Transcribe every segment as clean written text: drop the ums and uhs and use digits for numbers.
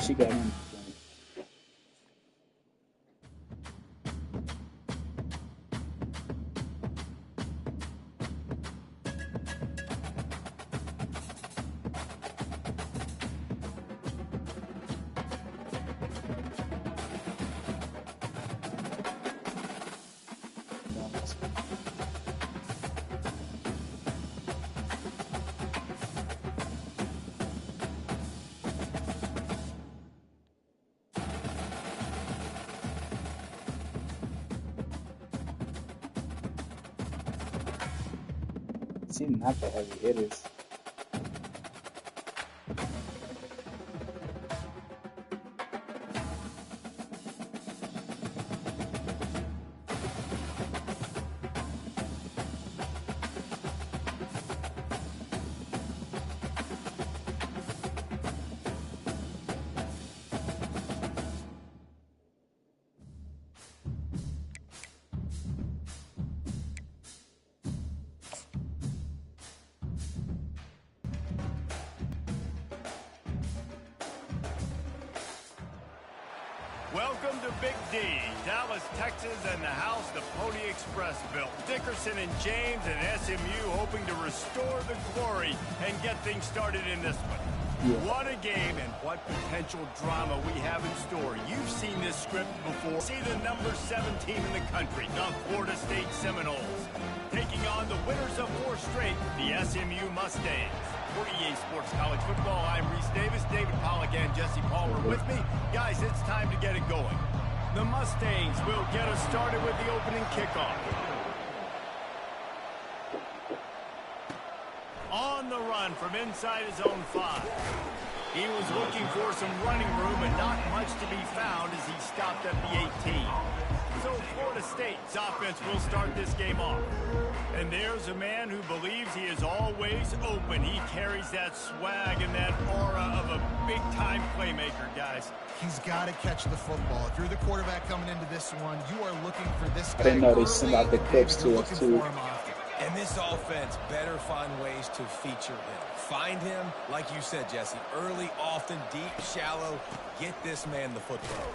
She got him. Seem not the heavy hitters. Welcome to Big D, Dallas, Texas, and the house the Pony Express built. Dickerson and James and SMU hoping to restore the glory and get things started in this one. Yeah. What a game and what potential drama we have in store. You've seen this script before. See the number 7 team in the country, the Florida State Seminoles, taking on the winners of 4 straight, the SMU Mustangs. For EA Sports College Football, I'm Reese Davis, David Pollack, and Jesse Palmer with me. Guys, it's time to get it going. The Mustangs will get us started with the opening kickoff. On the run from inside his own 5. He was looking for some running room and not much to be found as he stopped at the 18. So Florida State's offense will start this game off. And there's a man who believes he is always open. He carries that swag and that aura of a big-time playmaker, guys. He's got to catch the football. If you're the quarterback coming into this one, you are looking for this guy. I didn't know they sent out the clips to us, too. And this offense better find ways to feature him. Find him, like you said, Jesse, early, often, deep, shallow. Get this man the football.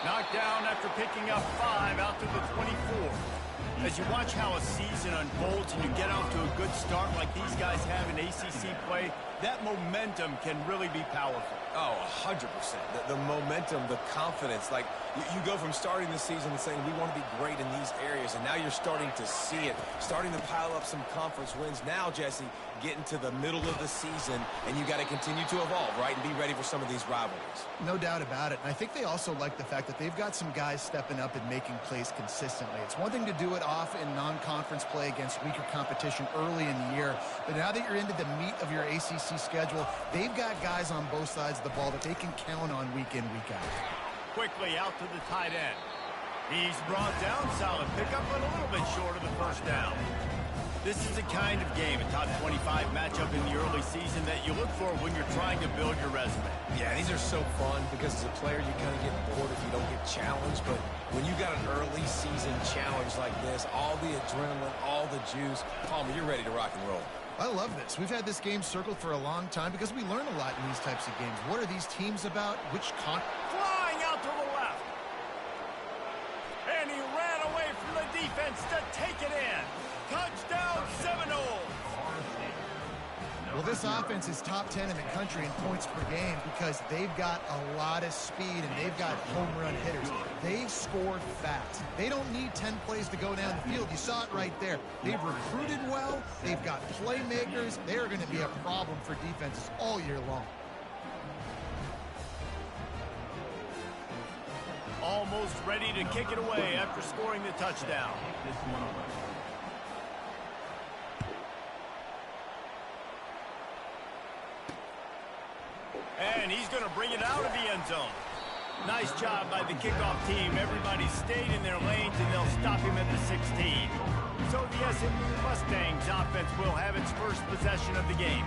Knocked down after picking up 5 out to the 24. As you watch how a season unfolds and you get off to a good start like these guys have in ACC play, that momentum can really be powerful. Oh, 100%. The momentum, the confidence. Like, you go from starting the season and saying, we want to be great in these areas, and now you're starting to see it, starting to pile up some conference wins. Now, Jesse, getting to the middle of the season, and you got to continue to evolve, right, and be ready for some of these rivalries. No doubt about it. And I think they also like the fact that they've got some guys stepping up and making plays consistently. It's one thing to do it off in non-conference play against weaker competition early in the year, but now that you're into the meat of your ACC schedule, they've got guys on both sides of the ball that they can count on week in, week out. Quickly out to the tight end. He's brought down, solid pickup, but a little bit short of the first down. This is the kind of game, a top 25 matchup in the early season that you look for when you're trying to build your resume. Yeah, these are so fun because as a player you kind of get bored if you don't get challenged, but when you got an early season challenge like this, all the adrenaline, all the juice, Palmer, you're ready to rock and roll. I love this. We've had this game circled for a long time because we learn a lot in these types of games. What are these teams about? Flying out to the left. And he ran away from the defense to take it in. Touchdown, Seminoles. Well, this offense is top 10 in the country in points per game because they've got a lot of speed and they've got home run hitters. They score fast. They don't need 10 plays to go down the field. You saw it right there. They've recruited well. They've got playmakers. They're going to be a problem for defenses all year long. Almost ready to kick it away after scoring the touchdown. And he's going to bring it out of the end zone. Nice job by the kickoff team. Everybody stayed in their lanes, and they'll stop him at the 16. So the SMU Mustangs offense will have its first possession of the game.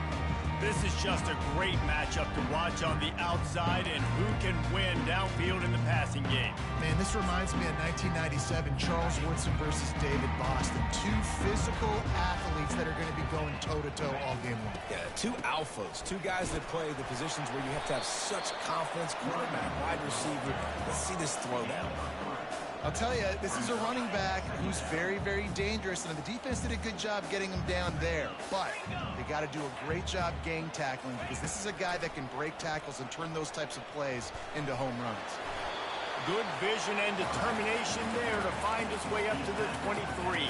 This is just a great matchup to watch on the outside and who can win downfield in the passing game. Man, this reminds me of 1997, Charles Woodson versus David Boston. Two physical athletes that are going to be going toe-to-toe all game long. Yeah, two alphas, two guys that play the positions where you have to have such confidence, quarterback, wide receiver. Let's see this throwdown. I'll tell you, this is a running back who's very, very dangerous, and the defense did a good job getting him down there. But they got to do a great job gang tackling because this is a guy that can break tackles and turn those types of plays into home runs. Good vision and determination there to find his way up to the 23.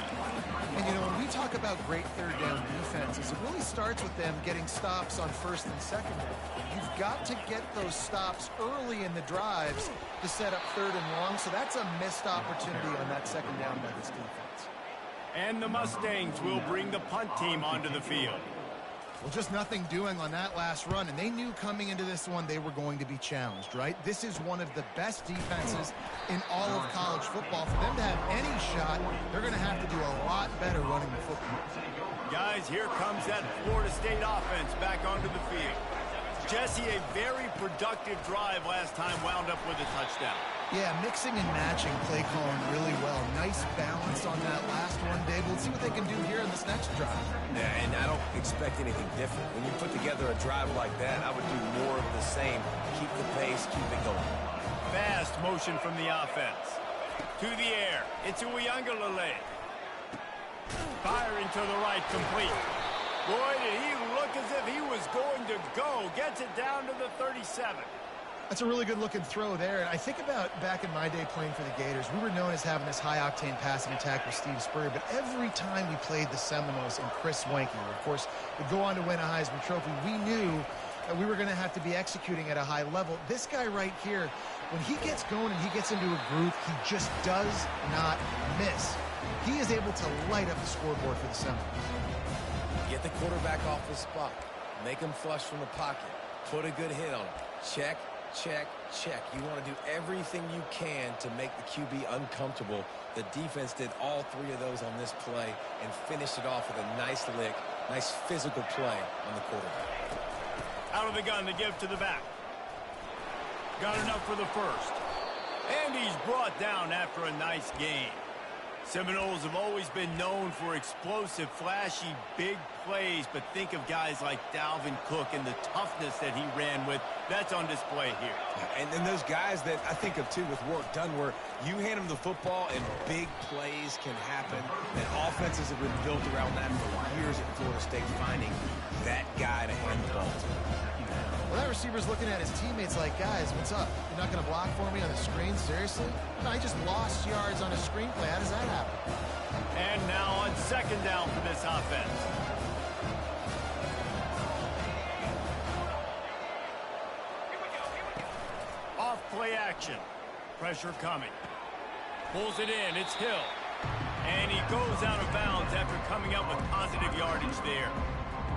And, you know, when we talk about great third down defenses, it really starts with them getting stops on first and second down. You've got to get those stops early in the drives to set up third and long, so that's a missed opportunity on that second down by this defense. And the Mustangs will bring the punt team onto the field. Well, just nothing doing on that last run, and they knew coming into this one they were going to be challenged, right? This is one of the best defenses in all of college football. For them to have any shot, they're going to have to do a lot better running the football. Guys, here comes that Florida State offense back onto the field. Jesse, a very productive drive last time wound up with a touchdown. Yeah, mixing and matching play calling really well. Nice balance on that last one, Dave. Let's see what they can do here in this next drive. Yeah, and I don't expect anything different. When you put together a drive like that, I would do more of the same. Keep the pace, keep it going. Fast motion from the offense. To the air. It's Ncaa. Firing to the right, complete. Boy, did he look as if he was going to go. Gets it down to the 37. That's a really good-looking throw there. And I think about back in my day playing for the Gators, we were known as having this high-octane passing attack with Steve Spurrier, but every time we played the Seminoles and Chris Wanke, who, of course, would go on to win a Heisman Trophy, we knew that we were going to have to be executing at a high level. This guy right here, when he gets going and he gets into a groove, he just does not miss. He is able to light up the scoreboard for the Seminoles. Get the quarterback off his spot. Make him flush from the pocket. Put a good hit on him. Check, check, check. You want to do everything you can to make the QB uncomfortable. The defense did all three of those on this play and finished it off with a nice lick, nice physical play on the quarterback. Out of the gun to give to the back. Got enough for the first. And he's brought down after a nice gain. Seminoles have always been known for explosive, flashy, big plays, but think of guys like Dalvin Cook and the toughness that he ran with. That's on display here. And then those guys that I think of, too, with work done where you hand them the football and big plays can happen. And offenses have been built around that for years at Florida State, finding that guy to hand the ball to. Well, that receiver's looking at his teammates like, guys, what's up? You're not going to block for me on the screen? Seriously? No, I just lost yards on a screenplay. How does that happen? And now on second down for this offense. Off play action. Pressure coming. Pulls it in. It's Hill. And he goes out of bounds after coming up with positive yardage there.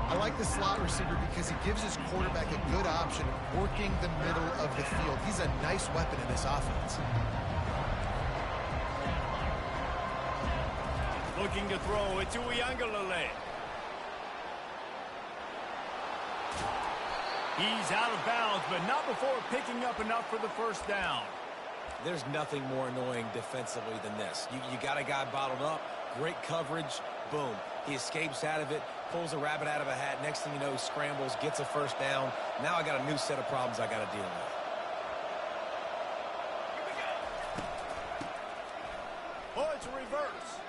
I like the slot receiver because he gives his quarterback a good option of working the middle of the field. He's a nice weapon in this offense. Looking to throw it to Ncaa. He's out of bounds, but not before picking up enough for the first down. There's nothing more annoying defensively than this. You got a guy bottled up, great coverage, boom. He escapes out of it, pulls a rabbit out of a hat. Next thing you know, he scrambles, gets a first down. Now I got a new set of problems I got to deal with. Oh, it's a reverse.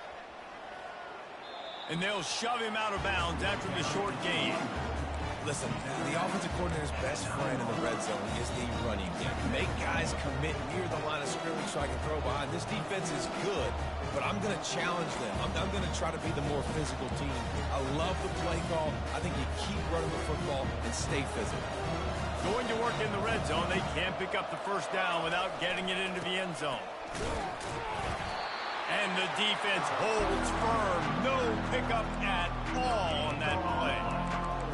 And they'll shove him out of bounds after the short gain. Listen, the offensive coordinator's best friend in the red zone is the running game. Make guys commit near the line of scrimmage so I can throw behind. This defense is good, but I'm going to challenge them. I'm going to try to be the more physical team. I love the play call. I think you keep running the football and stay physical. Going to work in the red zone. They can't pick up the first down without getting it into the end zone. And the defense holds firm. No pickup at all on that play.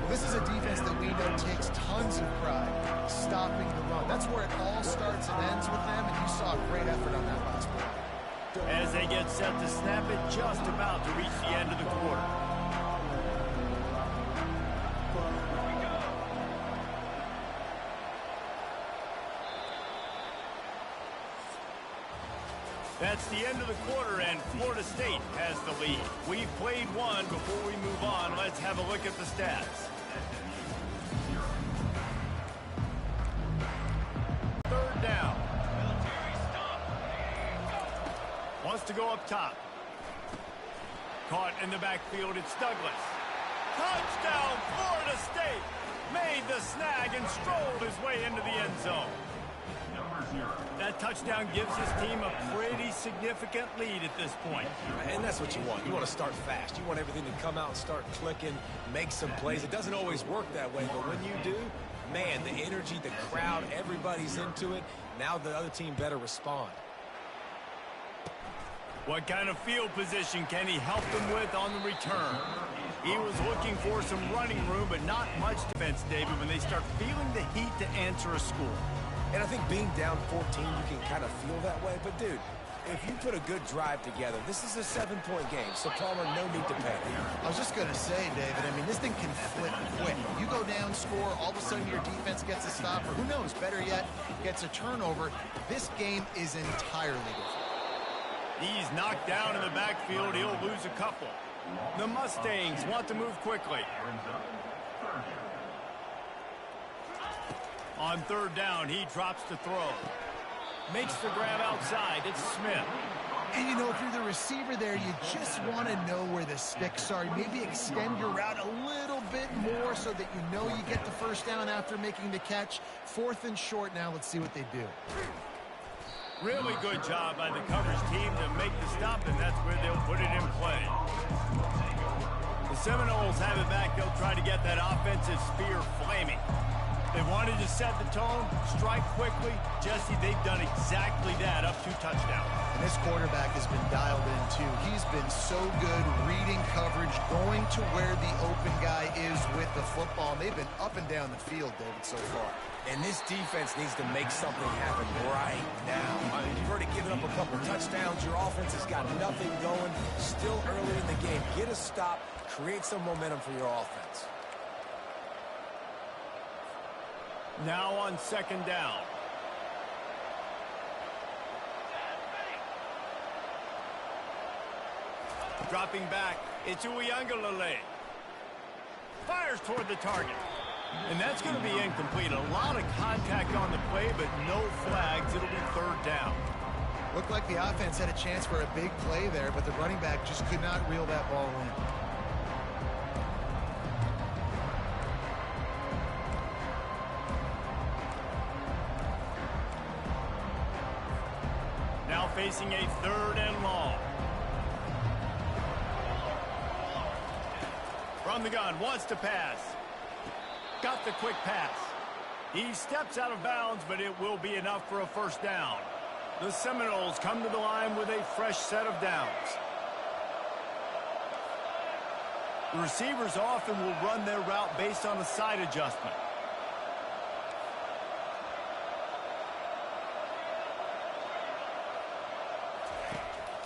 This is a defense that we know takes tons of pride stopping the run. That's where it all starts and ends with them, and you saw a great effort on that last play. As they get set to snap it, just about to reach the end of the quarter. That's the end of the quarter, and Florida State has the lead. We've played one. Before we move on, let's have a look at the stats. Third down. Wants to go up top. Caught in the backfield, it's Douglas. Touchdown, Florida State! Made the snag and strolled his way into the end zone. That touchdown gives his team a pretty significant lead at this point. And that's what you want. You want to start fast. You want everything to come out and start clicking, make some plays. It doesn't always work that way, but when you do, man, the energy, the crowd, everybody's into it. Now the other team better respond. What kind of field position can he help them with on the return? He was looking for some running room, but not much defense, David, when they start feeling the heat to answer a score. And I think being down 14, you can kind of feel that way. But, dude, if you put a good drive together, this is a 7-point game, so Palmer, no need to panic. I was just going to say, David, I mean, this thing can flip quick. You go down, score, all of a sudden your defense gets a stop, or who knows, better yet, gets a turnover. This game is entirely different. He's knocked down in the backfield. He'll lose a couple. The Mustangs want to move quickly. On third down, he drops to throw. Makes the grab outside. It's Smith. And, you know, if you're the receiver there, you just want to know where the sticks are. Maybe extend your route a little bit more so that you know you get the first down after making the catch. 4th and short now. Let's see what they do. Really good job by the coverage team to make the stop, and that's where they'll put it in play. The Seminoles have it back. They'll try to get that offensive spear flaming. They wanted to set the tone, strike quickly. Jesse, they've done exactly that, up 2 touchdowns. And this quarterback has been dialed in, too. He's been so good reading coverage, going to where the open guy is with the football. And they've been up and down the field, David, so far. And this defense needs to make something happen right now. I mean, you've already given up a couple touchdowns. Your offense has got nothing going. Still early in the game. Get a stop. Create some momentum for your offense. Now on second down. Dropping back, it's Uiagalelei. Fires toward the target. And that's going to be incomplete. A lot of contact on the play, but no flags. It'll be third down. Looked like the offense had a chance for a big play there, but the running back just could not reel that ball in. Now facing a 3rd and long. From the gun, wants to pass. Got the quick pass. He steps out of bounds, but it will be enough for a first down. The Seminoles come to the line with a fresh set of downs. The receivers often will run their route based on a side adjustment.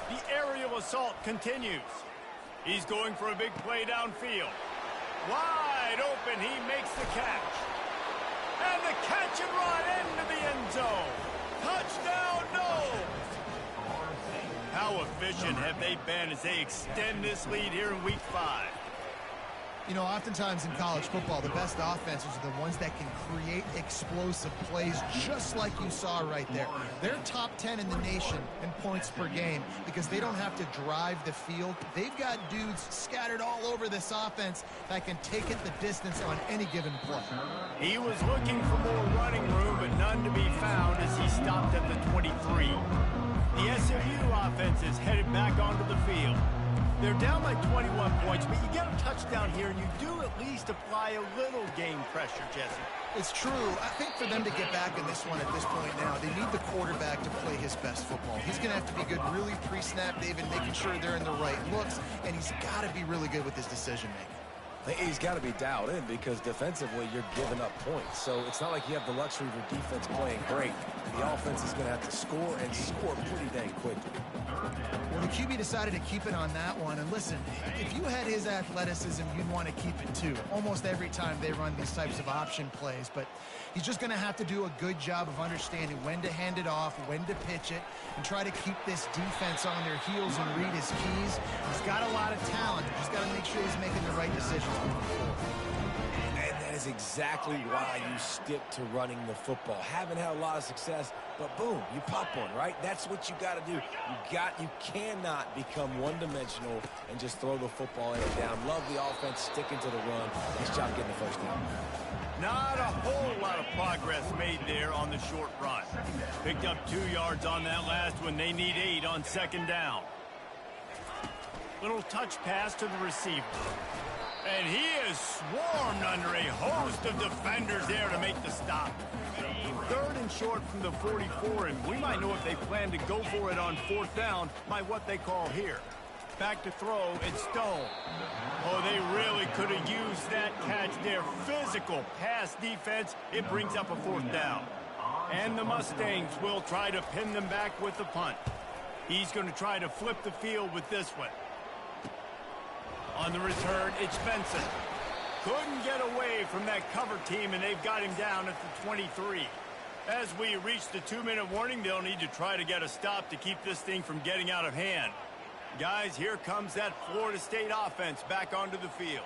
The aerial assault continues. He's going for a big play downfield. Wide open, he makes the catch. And the catch and run into the end zone. Touchdown, no! How efficient have they been as they extend this lead here in Week 5? You know, oftentimes in college football, the best offenses are the ones that can create explosive plays, just like you saw right there. They're top 10 in the nation in points per game because they don't have to drive the field. They've got dudes scattered all over this offense that can take it the distance on any given play. He was looking for more running room, but none to be found as he stopped at the 23. The SMU offense is headed back onto the field. They're down by 21 points, but you get a touchdown here, and you do at least apply a little game pressure, Jesse. It's true. I think for them to get back in this one at this point now, they need the quarterback to play his best football. He's going to have to be good really pre-snap, David, making sure they're in the right looks, and he's got to be really good with his decision-making. He's got to be dialed in because defensively you're giving up points. So it's not like you have the luxury of your defense playing great. The offense is going to have to score and score pretty dang quickly. Well, the QB decided to keep it on that one. And listen, if you had his athleticism, you'd want to keep it too. Almost every time they run these types of option plays. But he's just going to have to do a good job of understanding when to hand it off, when to pitch it, and try to keep this defense on their heels and read his keys. He's got a lot of talent. He's got to make sure he's making the right decisions moving forward. And that is exactly why you stick to running the football. Haven't had a lot of success, but boom, you pop one, right? That's what you got to do. You cannot become one-dimensional and just throw the football in and down. Love the offense sticking to the run. Nice job getting the first down. Not a whole lot of progress made there on the short run. Picked up 2 yards on that last one. They need 8 on second down. Little touch pass to the receiver. And he is swarmed under a host of defenders there to make the stop. 3rd and short from the 44, and we might know if they plan to go for it on 4th down by what they call here. Back to throw, it's Stone. Oh, they really could have used that catch there. Physical pass defense, it brings up a 4th down. And the Mustangs will try to pin them back with the punt. He's going to try to flip the field with this one. On the return, it's Benson. Couldn't get away from that cover team, and they've got him down at the 23. As we reach the 2-minute warning, they'll need to try to get a stop to keep this thing from getting out of hand. Guys, here comes that Florida State offense back onto the field.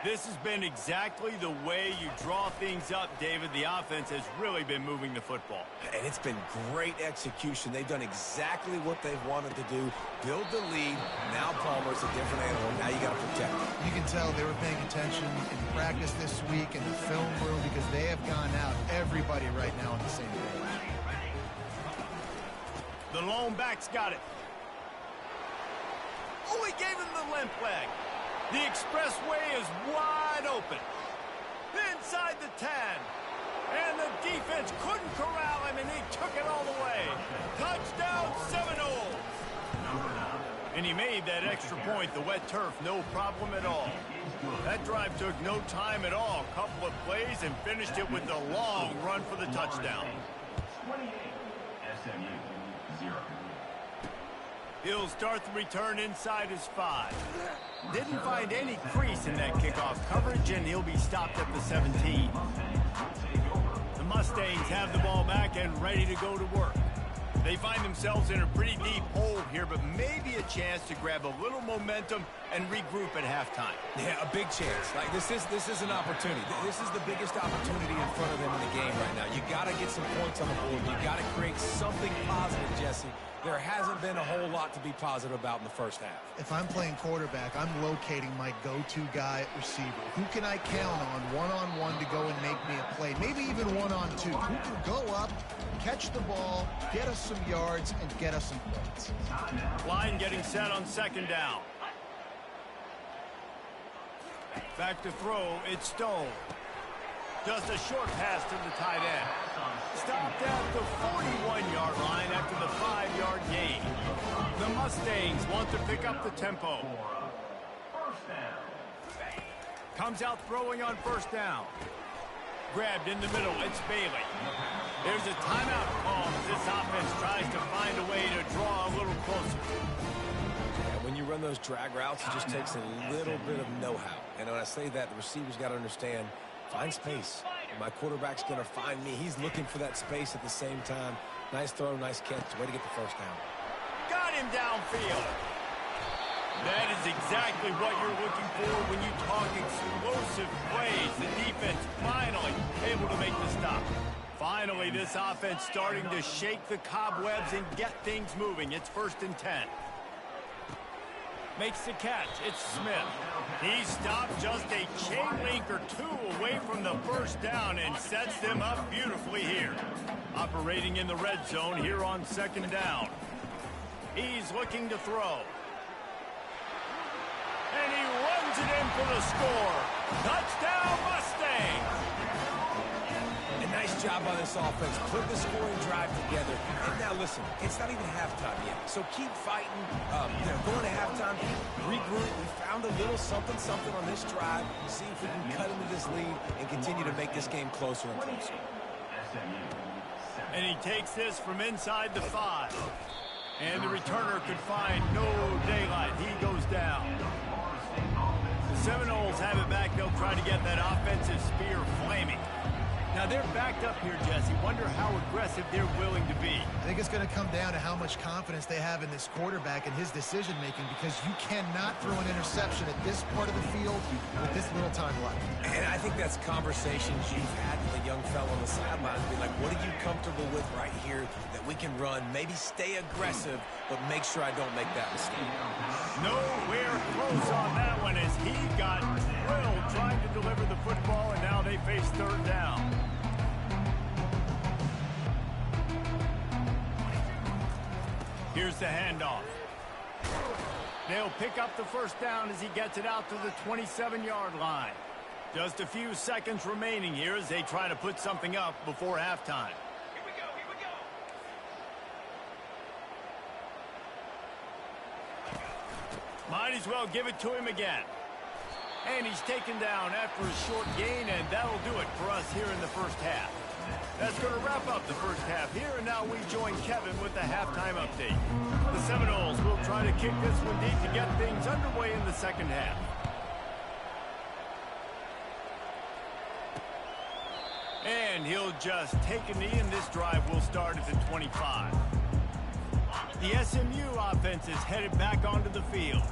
This has been exactly the way you draw things up, David. The offense has really been moving the football. And it's been great execution. They've done exactly what they've wanted to do. Build the lead. Now Palmer's a different animal. Now you got to protect him. You can tell they were paying attention in practice this week in the film room because they have gone out, everybody right now on the same page. The lone back's got it. Oh, he gave him the limp leg. The expressway is wide open. Inside the 10. And the defense couldn't corral him, and he took it all the way. Touchdown, Seminoles. And he made that extra point. The wet turf, no problem at all. That drive took no time at all. A couple of plays and finished it with a long run for the touchdown. 28, SMU, 0. He'll start the return inside his 5. Didn't find any crease in that kickoff coverage, and he'll be stopped at the 17. The Mustangs have the ball back and ready to go to work. They find themselves in a pretty deep hole here, but maybe a chance to grab a little momentum and regroup at halftime. Yeah, a big chance. Like this is an opportunity. This is the biggest opportunity in front of them in the game right now. You got to get some points on the board. You got to create something positive, Jesse. There hasn't been a whole lot to be positive about in the first half. If I'm playing quarterback, I'm locating my go-to guy at receiver. Who can I count on one-on-one to go and make me a play? Maybe even one-on-two. Who can go up, catch the ball, get us some yards, and get us some points? Line getting set on second down. Back to throw, it's Stone. Just a short pass to the tight end. Stopped at the 41-yard line after the 5-yard gain. The Mustangs want to pick up the tempo. Comes out throwing on first down. Grabbed in the middle, it's Bailey. There's a timeout call as this offense tries to find a way to draw a little closer. And when you run those drag routes, it just takes a little bit of know-how. And when I say that, the receiver's got to understand, find space. My quarterback's going to find me. He's looking for that space at the same time. Nice throw, nice catch. Way to get the first down. Got him downfield. That is exactly what you're looking for when you talk explosive plays. The defense finally able to make the stop. Finally, this offense starting to shake the cobwebs and get things moving. It's 1st and 10. Makes the catch. It's Smith. He stopped just a chain link or 2 away from the first down and sets them up beautifully here. Operating in the red zone here on second down. He's looking to throw. And he runs it in for the score. Touchdown, Mustangs! A nice job by this offense. Put the scoring drive together. And now listen, it's not even halftime yet. So keep fighting. Going to halftime, regroup. We found a little something on this drive. See if we can cut into this lead and continue to make this game closer and closer. And he takes this from inside the 5. And the returner could find no daylight. He goes down. The Seminoles have it back. They'll try to get that offensive spear flaming. Now, they're backed up here, Jesse. Wonder how aggressive they're willing to be. I think it's going to come down to how much confidence they have in this quarterback and his decision-making, because you cannot throw an interception at this part of the field with this little time left. And I think that's conversations you've had with a young fellow on the sidelines. Be like, what are you comfortable with right here that we can run? Maybe stay aggressive, but make sure I don't make that mistake. Nowhere close on that one as he got drilled trying to deliver the football, and now they face third down. Here's the handoff. They'll pick up the first down as he gets it out to the 27-yard line. Just a few seconds remaining here as they try to put something up before halftime. Here we go, here we go. Might as well give it to him again. And he's taken down after a short gain, and that'll do it for us here in the first half. That's going to wrap up the first half here, and now we join Kevin with the halftime update. The Seminoles will try to kick this one deep to get things underway in the second half. And he'll just take a knee, and this drive will start at the 25. The SMU offense is headed back onto the field.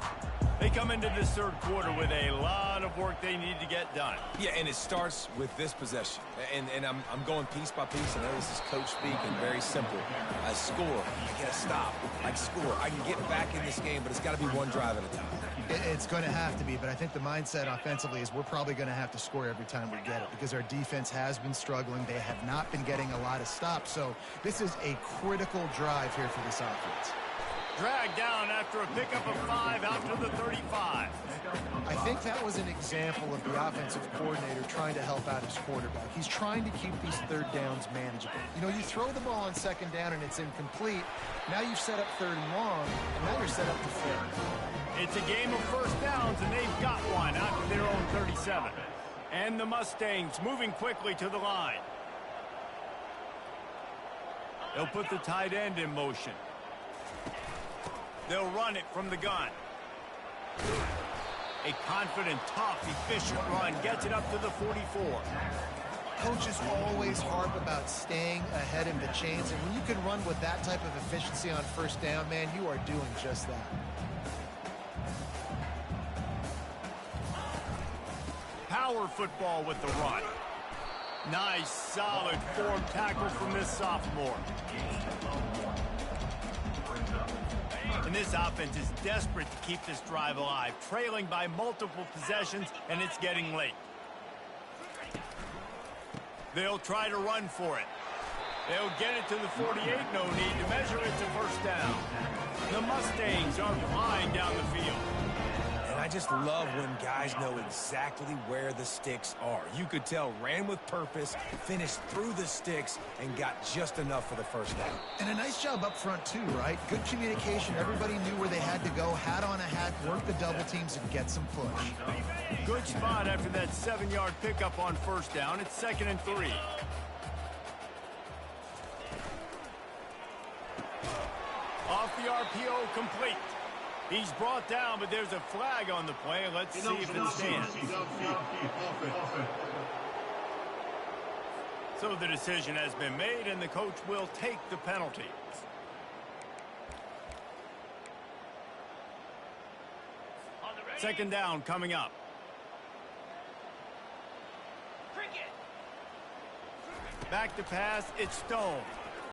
They come into this third quarter with a lot of work they need to get done. Yeah, and it starts with this possession. And I'm going piece by piece. I know this is coach speak and very simple. I score. I get a stop. I score. I can get back in this game, but it's got to be one drive at a time. It's going to have to be, but I think the mindset offensively is we're probably going to have to score every time we get it, because our defense has been struggling. They have not been getting a lot of stops, so this is a critical drive here for this offense. Dragged down after a pickup of 5 out to the 35. I think that was an example of the offensive coordinator trying to help out his quarterback. He's trying to keep these third downs manageable. You know, you throw the ball on second down and it's incomplete. Now you've set up third and long, and now you're set up to fail. It's a game of first downs, and they've got one out to their own 37. And the Mustangs moving quickly to the line. They'll put the tight end in motion. They'll run it from the gun. A confident, tough, efficient run gets it up to the 44. Coaches always harp about staying ahead of the chains, and when you can run with that type of efficiency on first down, man, you are doing just that. Power football with the run. Nice, solid form tackle from this sophomore. And this offense is desperate to keep this drive alive, trailing by multiple possessions, and it's getting late. They'll try to run for it. They'll get it to the 48, no need to measure it to first down. The Mustangs are flying down the field. And I just love when guys know exactly where the sticks are. You could tell ran with purpose, finished through the sticks, and got just enough for the first down. And a nice job up front too, right? Good communication. Everybody knew where they had to go, hat on a hat, work the double teams, and get some push. Good spot after that 7-yard pickup on first down. It's 2nd and 3. Off the RPO, complete. He's brought down, but there's a flag on the play. Let's see if it stands. So the decision has been made, and the coach will take the penalty. Second down coming up. Back to pass, it's Stone.